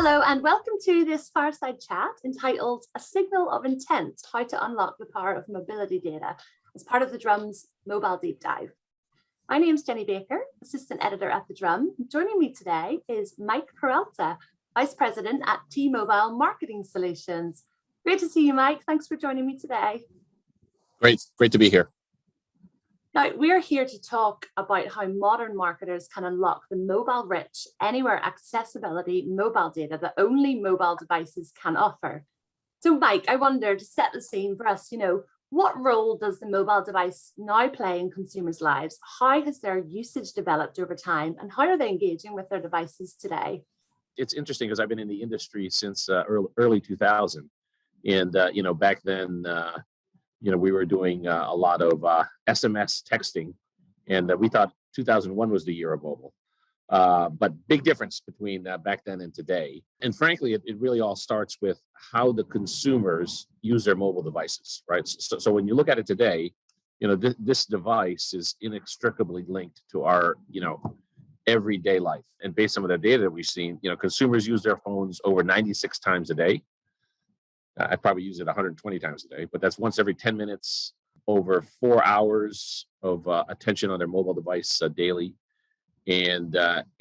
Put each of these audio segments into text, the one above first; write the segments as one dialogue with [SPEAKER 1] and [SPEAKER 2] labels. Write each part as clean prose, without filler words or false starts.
[SPEAKER 1] Hello and welcome to this fireside chat entitled A Signal of Intent, How to Unlock the Power of Mobility Data as part of the Drum's Mobile Deep Dive. My name is Jenny Baker, Assistant Editor at the Drum. Joining me today is Mike Peralta, Vice President at T-Mobile Marketing Solutions. Great to see you, Mike. Thanks for joining me today.
[SPEAKER 2] Great to be here.
[SPEAKER 1] Now, we're here to talk about how modern marketers can unlock the mobile-rich, anywhere accessibility mobile data that only mobile devices can offer. So, Mike, I wonder, to set the scene for us, what role does the mobile device now play in consumers' lives? How has their usage developed over time, and how are they engaging with their devices today?
[SPEAKER 2] It's interesting because I've been in the industry since early 2000, and back then. We were doing a lot of SMS texting, and we thought 2001 was the year of mobile. But big difference between back then and today. And frankly, it really all starts with how the consumers use their mobile devices, right? So when you look at it today, this device is inextricably linked to our, everyday life. And based on some of the data that we've seen, consumers use their phones over 96 times a day. I probably use it 120 times a day, but that's once every 10 minutes, over 4 hours of attention on their mobile device daily. And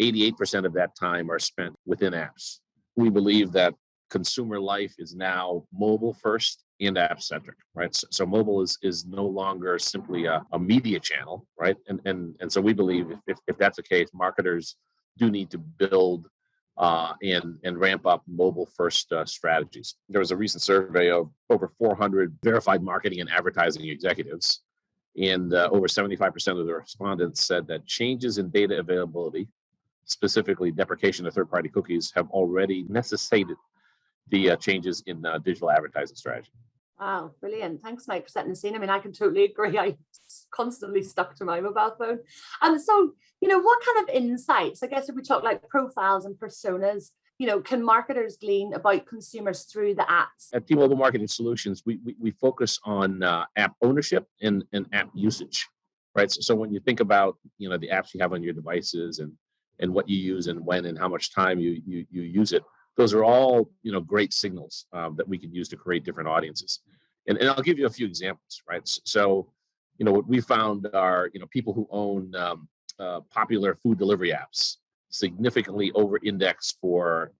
[SPEAKER 2] 88% of that time are spent within apps. We believe that consumer life is now mobile first and app centric, right? So mobile is no longer simply a media channel, right? And so we believe if that's the case, marketers do need to build and ramp up mobile-first strategies. There was a recent survey of over 400 verified marketing and advertising executives, and over 75% of the respondents said that changes in data availability, specifically deprecation of third-party cookies, have already necessitated the changes in digital advertising strategy.
[SPEAKER 1] Wow, brilliant. Thanks, Mike, for setting the scene. I mean, I can totally agree. I constantly stuck to my mobile phone. So, what kind of insights, I guess if we talk like profiles and personas, can marketers glean about consumers through the apps?
[SPEAKER 2] At T-Mobile Marketing Solutions, we focus on app ownership and app usage, right? So when you think about, the apps you have on your devices and what you use and when and how much time you use it, those are all, great signals that we can use to create different audiences. And I'll give you a few examples, right? So, what we found are, people who own popular food delivery apps significantly over-index for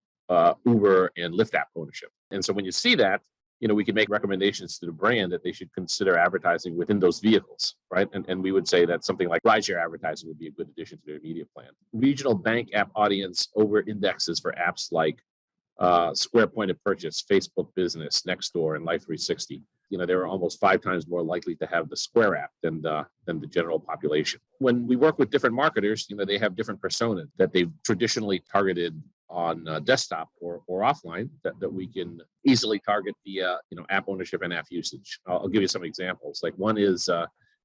[SPEAKER 2] Uber and Lyft app ownership. And so when you see that, we can make recommendations to the brand that they should consider advertising within those vehicles, right? And we would say that something like rideshare advertising would be a good addition to their media plan. Regional bank app audience over-indexes for apps like Square Point of Purchase, Facebook Business, Nextdoor, and Life360. They were almost 5 times more likely to have the Square app than the general population. When we work with different marketers, they have different personas that they've traditionally targeted on desktop or offline that we can easily target via app ownership and app usage. I'll give you some examples. Like one is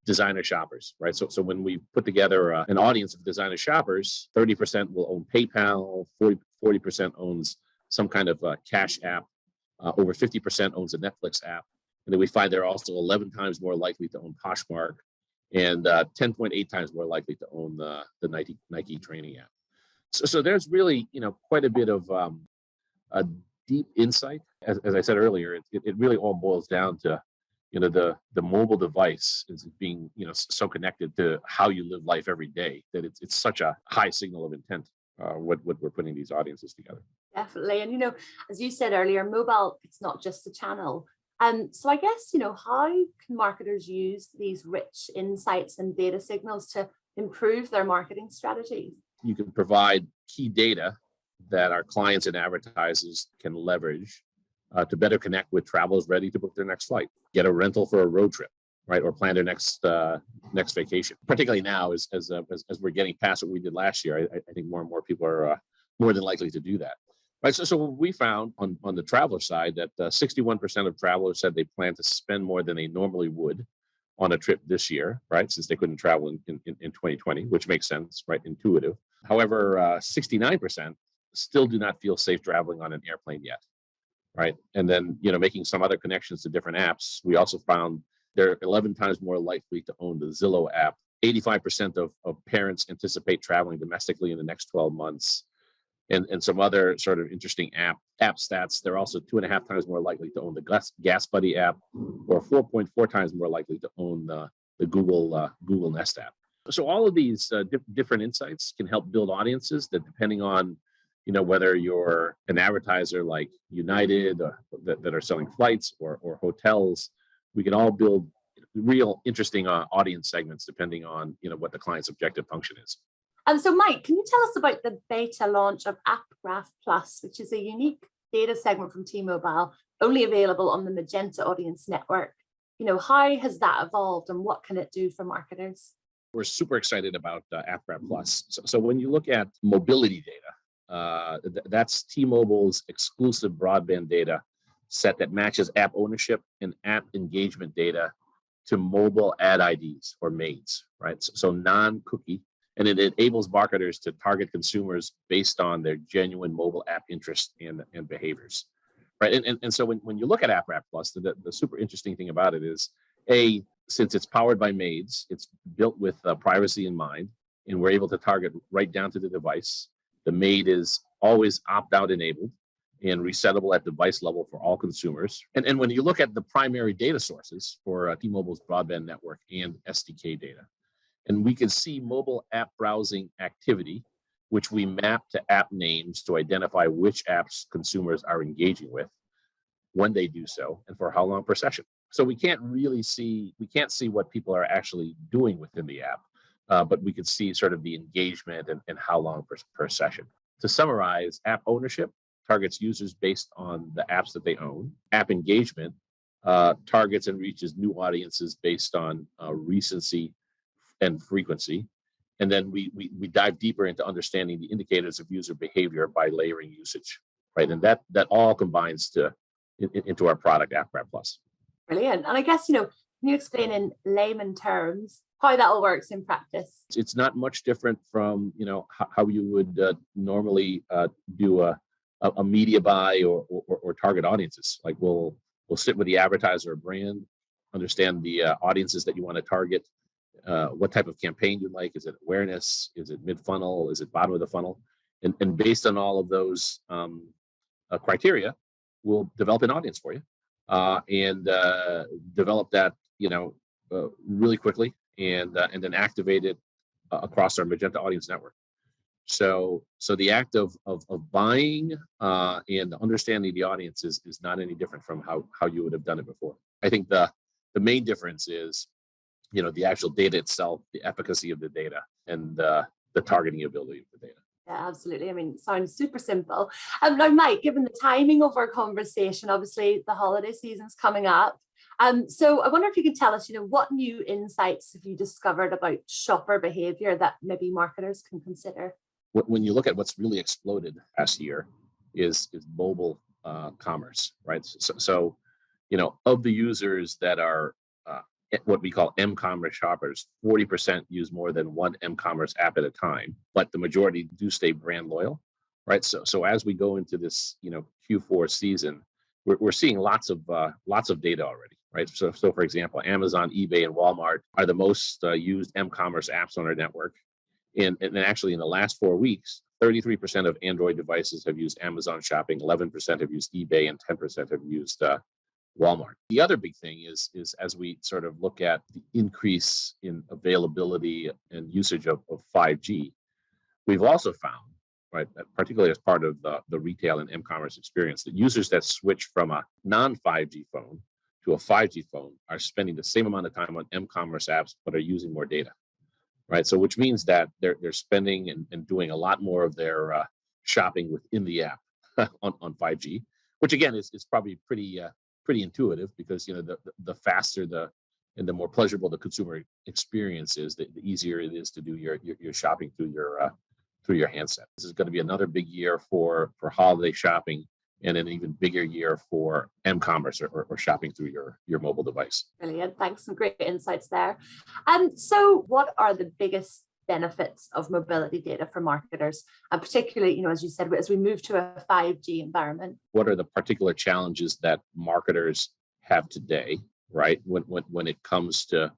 [SPEAKER 2] designer shoppers, right? So when we put together an audience of designer shoppers, 30% will own PayPal, 40% owns some kind of cash app, over 50% owns a Netflix app. And then we find they're also 11 times more likely to own Poshmark and 10.8 times more likely to own the Nike training app. So there's really, quite a bit of a deep insight. As I said earlier, it really all boils down to, the mobile device is being, so connected to how you live life every day that it's such a high signal of intent. What we're putting these audiences together.
[SPEAKER 1] Definitely. And, as you said earlier, mobile, it's not just a channel. So I guess, how can marketers use these rich insights and data signals to improve their marketing strategies?
[SPEAKER 2] You can provide key data that our clients and advertisers can leverage to better connect with travelers ready to book their next flight, get a rental for a road trip, right, or plan their next vacation. Particularly now, as we're getting past what we did last year, I think more and more people are more than likely to do that. Right. So we found on the traveler side that 61% of travelers said they plan to spend more than they normally would on a trip this year, right? Since they couldn't travel in 2020, which makes sense, right? Intuitive. However, 69% still do not feel safe traveling on an airplane yet, right? And then, making some other connections to different apps, we also found they're 11 times more likely to own the Zillow app. 85% of parents anticipate traveling domestically in the next 12 months. and some other sort of interesting app stats. They're also 2.5 times more likely to own the Gas Buddy app, or 4.4 times more likely to own the Google Nest app. So all of these different insights can help build audiences that, depending on whether you're an advertiser like United that are selling flights, or hotels, we can all build real interesting audience segments depending on what the client's objective function is.
[SPEAKER 1] So Mike, can you tell us about the beta launch of AppGraph Plus, which is a unique data segment from T-Mobile, only available on the Magenta Audience Network? How has that evolved, and what can it do for marketers?
[SPEAKER 2] We're super excited about AppGraph Plus. So when you look at mobility data, that's T-Mobile's exclusive broadband data set that matches app ownership and app engagement data to mobile ad IDs, or MAIDs, right? So non-cookie, and it enables marketers to target consumers based on their genuine mobile app interests and behaviors, right? And so when you look at AppGraph Plus, the super interesting thing about it is, since it's powered by MAIDs, it's built with privacy in mind, and we're able to target right down to the device. The MAID is always opt-out enabled and resettable at device level for all consumers. And when you look at the primary data sources for T-Mobile's broadband network and SDK data, and we can see mobile app browsing activity, which we map to app names to identify which apps consumers are engaging with, when they do so, and for how long per session. So we can't see what people are actually doing within the app, but we can see sort of the engagement and how long per session. To summarize, app ownership targets users based on the apps that they own. App engagement targets and reaches new audiences based on recency and frequency. And then we dive deeper into understanding the indicators of user behavior by layering usage, right? And that all combines into our product, AppGraph Plus.
[SPEAKER 1] Brilliant. And I guess, can you explain in layman terms how that all works in practice?
[SPEAKER 2] It's not much different from, how you would normally do a media buy or target audiences. Like we'll sit with the advertiser or brand, understand the audiences that you want to target, what type of campaign you like. Is it awareness? Is it mid-funnel? Is it bottom of the funnel? And based on all of those criteria, we'll develop an audience for you and develop that, really quickly, and then activate it across our Magenta Audience Network. So the act of buying and understanding the audience is not any different from how you would have done it before. I think the main difference is, the actual data itself, the efficacy of the data, and the targeting ability of the data.
[SPEAKER 1] Yeah, absolutely. I mean, it sounds super simple. Now, Mike, given the timing of our conversation, obviously the holiday season's coming up. So I wonder if you could tell us, what new insights have you discovered about shopper behavior that maybe marketers can consider?
[SPEAKER 2] When you look at what's really exploded last year is mobile commerce, right? So of the users that are what we call m-commerce shoppers, 40% use more than one m-commerce app at a time, but the majority do stay brand loyal, right? So as we go into this, Q4 season, we're seeing lots of data already, right? So for example, Amazon, eBay, and Walmart are the most used m-commerce apps on our network. And actually, in the last 4 weeks, 33% of Android devices have used Amazon Shopping, 11% have used eBay, and 10% have used Walmart. The other big thing is as we sort of look at the increase in availability and usage of 5G, we've also found, right, particularly as part of the retail and m-commerce experience, that users that switch from a non-5G phone to a 5G phone are spending the same amount of time on m-commerce apps, but are using more data, right? So which means that they're spending and doing a lot more of their shopping within the app on 5G, which again is probably pretty intuitive, because the faster and the more pleasurable the consumer experience is, the easier it is to do your shopping through your handset. This is going to be another big year for holiday shopping, and an even bigger year for m-commerce or shopping through your mobile device.
[SPEAKER 1] Brilliant. Thanks. Some great insights there. So what are the biggest benefits of mobility data for marketers, and particularly, as you said, as we move to a 5G environment?
[SPEAKER 2] What are the particular challenges that marketers have today, right? When it comes to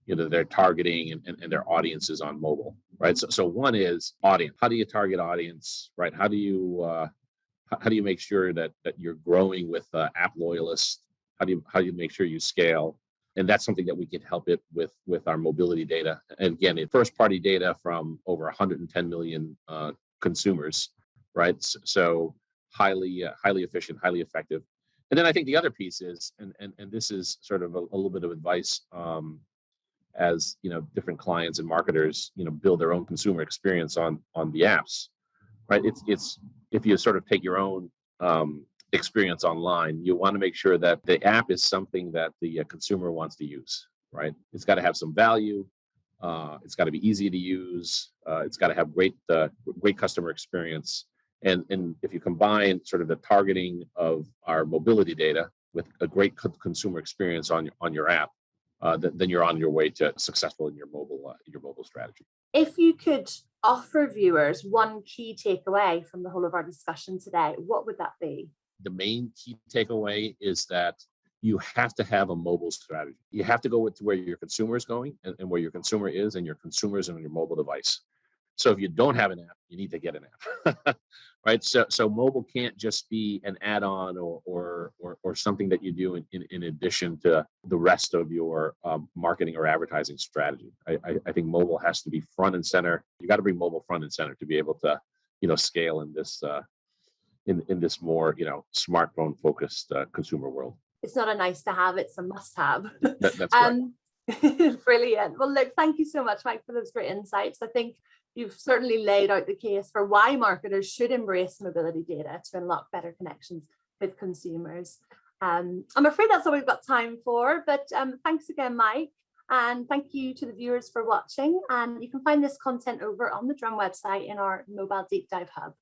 [SPEAKER 2] their targeting and their audiences on mobile, right? So one is audience. How do you target audience, right? How do you make sure that you're growing with app loyalists? How do you make sure you scale? And that's something that we can help it with our mobility data. And again, it's first party data from over 110 million consumers, right? So highly efficient, highly effective. And then I think the other piece is, and this is sort of a little bit of advice, as different clients and marketers build their own consumer experience on the apps, right? It's if you sort of take your own experience online, you want to make sure that the app is something that the consumer wants to use, right? It's got to have some value. It's got to be easy to use. It's got to have great customer experience. And if you combine sort of the targeting of our mobility data with a great consumer experience on your app, then you're on your way to successful in your mobile strategy.
[SPEAKER 1] If you could offer viewers one key takeaway from the whole of our discussion today, what would that be?
[SPEAKER 2] The main key takeaway is that you have to have a mobile strategy. You have to go with where your consumer is going and where your consumer is, and your consumer is on your mobile device. So if you don't have an app, you need to get an app, right? So mobile can't just be an add-on or something that you do in addition to the rest of your marketing or advertising strategy. I think mobile has to be front and center. You got to bring mobile front and center to be able to scale in this in this more smartphone focused consumer world.
[SPEAKER 1] It's not a nice to have, it's a must have.
[SPEAKER 2] That's right.
[SPEAKER 1] Brilliant. Well, look, thank you so much, Mike, for those great insights. I think you've certainly laid out the case for why marketers should embrace mobility data to unlock better connections with consumers. I'm afraid that's all we've got time for, but thanks again, Mike. And thank you to the viewers for watching. And you can find this content over on the Drum website in our Mobile Deep Dive Hub.